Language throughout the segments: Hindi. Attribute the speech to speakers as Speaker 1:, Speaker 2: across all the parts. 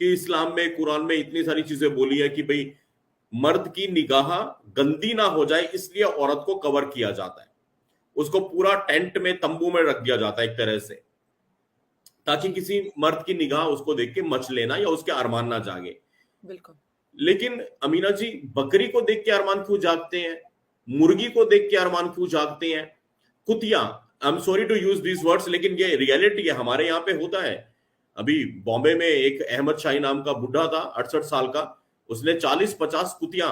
Speaker 1: कि इस्लाम में, कुरान में इतनी सारी चीजें बोली है कि भाई मर्द की निगाह गंदी ना हो जाए इसलिए औरत को कवर किया जाता है, उसको पूरा टेंट में, तंबू में रख दिया जाता है एक तरह से, ताकि
Speaker 2: जी
Speaker 1: किसी मर्द की निगाह उसको देख के मच लेना या उसके अरमान ना जागे।
Speaker 2: बिल्कुल।
Speaker 1: लेकिन अमीना जी, बकरी को देख के अरमान क्यों जागते हैं, मुर्गी को देख के अरमान क्यों जागते हैं, कुतिया, I am sorry to use these words, लेकिन ये रियलिटी है, हमारे यहाँ पे होता है। अभी बॉम्बे में एक अहमद शाही नाम का बुढ़ा था, 68 साल का, उसने 40-50 कुतिया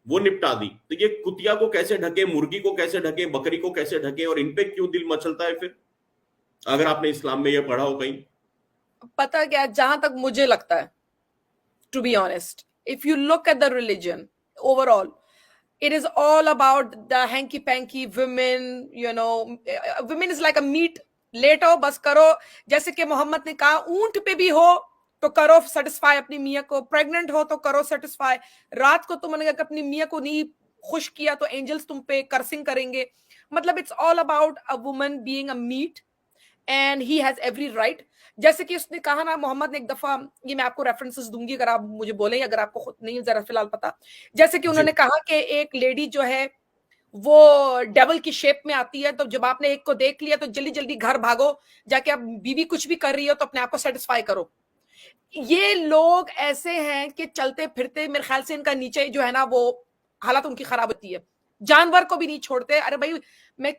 Speaker 1: वो निपटा दी। तो ये कुतिया को कैसे ढके, मुर्गी को कैसे ढके, बकरी को कैसे ढके, और इन पे क्यों दिल मचलता है फिर, अगर आपने इस्लाम में ये पढ़ा हो कहीं?
Speaker 2: पता क्या, जहां तक मुझे लगता है, to be honest, if you look at the religion overall, it is all about the hanky panky women, you know. Women is like a meat, लेटो बस करो, जैसे कि मोहम्मद ने कहा ऊंट पे भी हो तो करो सेटिस्फाई अपनी मियाँ को, प्रेग्नेंट हो तो करो सेटिस्फाई, रात को तुमने अगर अपनी मियाँ को नहीं खुश किया तो एंजल्स तुम पे कर्सिंग करेंगे। मतलब it's all about a woman being a meat and he has every right. जैसे कि उसने कहा ना, मोहम्मद ने एक दफा, ये मैं आपको रेफरेंसेस दूंगी अगर आप मुझे बोलें, अगर आपको खुद नहीं जरा फिलहाल पता, जैसे कि
Speaker 1: जी
Speaker 2: उन्होंने कहा कि एक लेडी जो है वो डेवल की शेप में आती है, तो जब आपने एक को देख लिया तो जल्दी जल्दी घर भागो, जाके आप बीवी कुछ भी कर रही हो तो अपने आप को सेटिस्फाई करो। ये लोग ऐसे हैं कि चलते फिरते मेरे ख्याल से इनका नीचे जो है ना वो हालत उनकी खराब होती है, जानवर को भी नहीं छोड़ते। अरे भाई मैं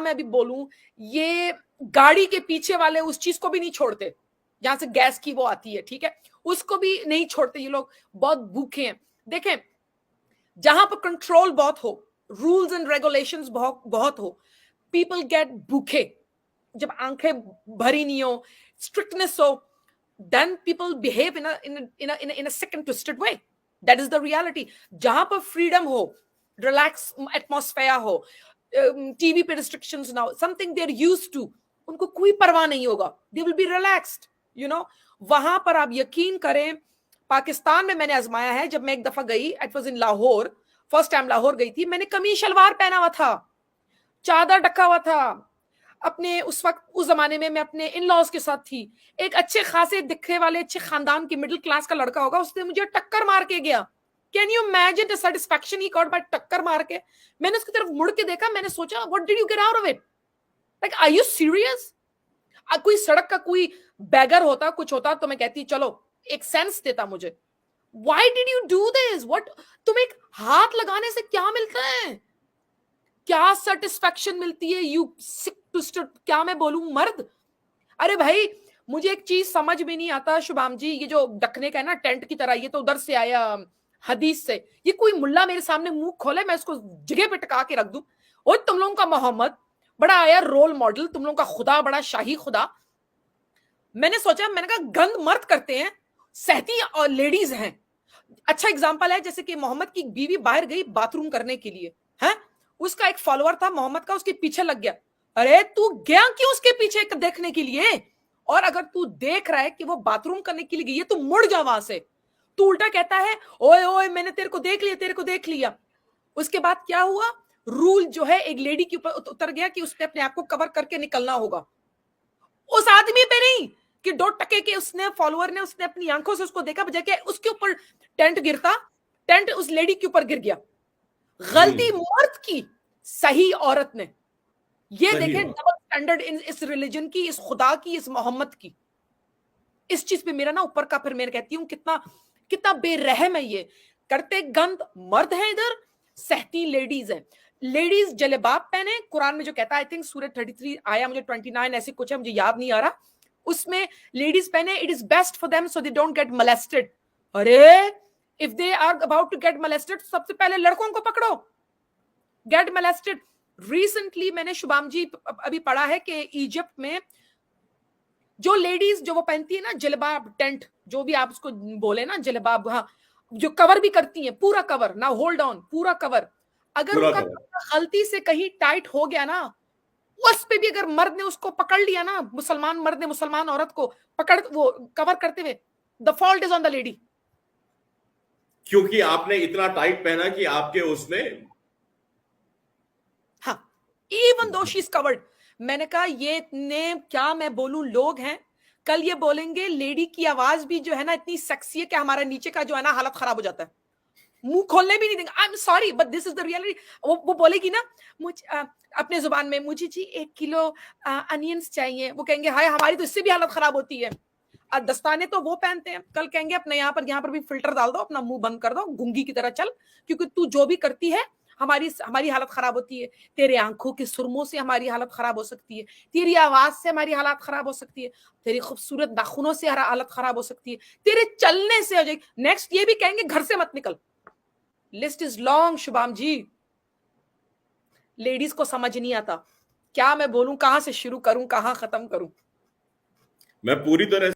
Speaker 2: अभी बोलूं, ये गाड़ी के पीछे वाले उस चीज को भी नहीं छोड़ते जहां से गैस की वो आती है, ठीक है, उसको भी नहीं छोड़ते। ये लोग बहुत भूखे हैं। देखें, जहां पर कंट्रोल बहुत हो, रूल्स एंड रेगुलेशंस बहुत बहुत हो, पीपल गेट भूखे। जब आंखें भरी नहीं हो, स्ट्रिक्टनेस हो, then people behave in a sick and twisted way. That is the reality. जहां पर freedom हो, relax atmosphere हो, टीवी पे restrictions ना हो, something they're used to, उनको कोई परवाह नहीं होगा, they will be relaxed, you know. वहां पर आप यकीन करें, पाकिस्तान में मैंने आजमाया है, जब मैं एक दफा गई, it was in Lahore, first time Lahore गई थी, मैंने कमीज शलवार पहना हुआ था, चादर ढका हुआ था। अपने उस वक्त, उस जमाने में मैं अपने इन लॉज के साथ थी, एक अच्छे खासे दिखने वाले अच्छे खानदान की मिडिल क्लास का लड़का होगा, उसने मुझे टक्कर मार के गया। Can you imagine the satisfaction he got by टक्कर मार के? मैंने उसकी तरफ मुड़ के देखा, मैंने सोचा what did you get out of it, like are you serious? कोई सड़क का कोई बैगर होता, कुछ होता, तो मैं कहती चलो एक सेंस देता मुझे। Why did you do this? What, तुम्हें एक हाथ लगाने से क्या मिलता है, क्या सेटिस्फैक्शन मिलती है? यू सिक ट्विस्टेड, क्या मैं बोलूं मर्द। अरे भाई, मुझे एक चीज समझ में नहीं आता शुभाम जी, ये जो ढकने का है ना टेंट की तरह, ये तो उधर से आया हदीस से। ये कोई मुल्ला मेरे सामने मुंह खोले, मैं इसको जगह पे टका के रख दूं। और तुम लोगों का मोहम्मद बड़ा आया रोल मॉडल, तुम लोगों का खुदा बड़ा शाही खुदा। मैंने सोचा, मैंने कहा गंद मर्द करते हैं, सहती और लेडीज हैं। अच्छा एग्जांपल है, जैसे कि मोहम्मद की बीवी बाहर गई बाथरूम करने के लिए, है, उसका एक फॉलोअर था मोहम्मद का, उसके पीछे लग गया। अरे तू गया क्यों उसके पीछे देखने के लिए? और अगर तू देख रहा है कि वो बाथरूम करने के लिए गई है, तो मुड़ जा वहां से। तू उल्टा कहता है ओए ओए मैंने तेरे को देख लिया, तेरे को देख लिया। उसके बाद क्या हुआ, रूल जो है एक लेडी के ऊपर उतर गया कि उसने अपने आप को कवर करके निकलना होगा। उस आदमी पे नहीं कि 2 टके के उसने फॉलोअर ने, उसने अपनी आंखों से उसको देखा, बजाय कि उसके ऊपर टेंट गिरता, टेंट उस लेडी के ऊपर गिर गया। गलती मर्द की, सही औरत ने। ये
Speaker 1: सही
Speaker 2: देखें
Speaker 1: बात।
Speaker 2: डबल स्टैंडर्ड इस रिलीजन की, इस खुदा की, इस मोहम्मद की। इस चीज पे मेरा ना ऊपर का, फिर मैं कहती हूँ कितना कितना बेरहम है ये। करते गंद मर्द है इधर, सहती लेडीज है। लेडीज जलेबाब पहने, कुरान में जो कहता है, आई थिंक सूरह 33 आया, मुझे 29 ऐसे कुछ है, मुझे याद नहीं आ रहा, उसमें लेडीज पहने, it is best for them so they don't get molested. अरे if they are about to get molested, सबसे पहले लड़कों को पकड़ो, गेट मोलेस्टेड। रिसेंटली मैंने शुभाम जी अभी पढ़ा है कि इजिप्ट में जो लेडीज जो वो पहनती है ना जलबाब टेंट, जो भी आप उसको बोले ना जलबाब, हाँ, जो कवर भी करती हैं, पूरा कवर ना, होल्ड ऑन, पूरा कवर, अगर
Speaker 1: पूरा
Speaker 2: उनका
Speaker 1: कवर।
Speaker 2: गलती से कहीं टाइट हो गया ना, उस पे भी अगर मर्द ने उसको पकड़ लिया ना, मुसलमान मर्द ने मुसलमान औरत को पकड़, वो कवर करते हुए, the fault is on the lady.
Speaker 1: क्योंकि आपने इतना टाइट पहना कि आपके उसमें।
Speaker 2: हाँ, even though she is covered. मैंने कहा ये इतने, क्या मैं बोलूं, लोग हैं कल ये बोलेंगे लेडी की आवाज भी जो है ना इतनी सेक्सी है कि हमारा नीचे का जो है ना हालत खराब हो जाता है, मुंह खोलने भी नहीं देंगे। आई am sorry but this is the reality. वो बोलेगी ना अपने जुबान में, मुझे जी 1 किलो अनियंस चाहिए, वो कहेंगे हाय हमारी तो इससे भी हालत खराब होती है। दस्ताने तो वो पहनते हैं, कल कहेंगे अपने यहाँ पर भी फिल्टर डाल दो, अपना मुंह बंद कर दो, गुंगी की तरह चल, क्योंकि तू जो भी करती है हमारी हालत खराब होती है। तेरे आंखों के सुरमों से हमारी हालत खराब हो सकती है, तेरी आवाज से हमारी हालत खराब हो सकती है, तेरी खूबसूरत नाखूनों से हालत खराब हो सकती है, तेरे चलने से हो जाएगी। नेक्स्ट ये भी कहेंगे घर से मत निकल। List is long Shubham ji. Ladies को समझ नहीं आता, क्या मैं बोलूं, कहां से शुरू करूं, कहां खत्म करूं।
Speaker 1: मैं पूरी तरह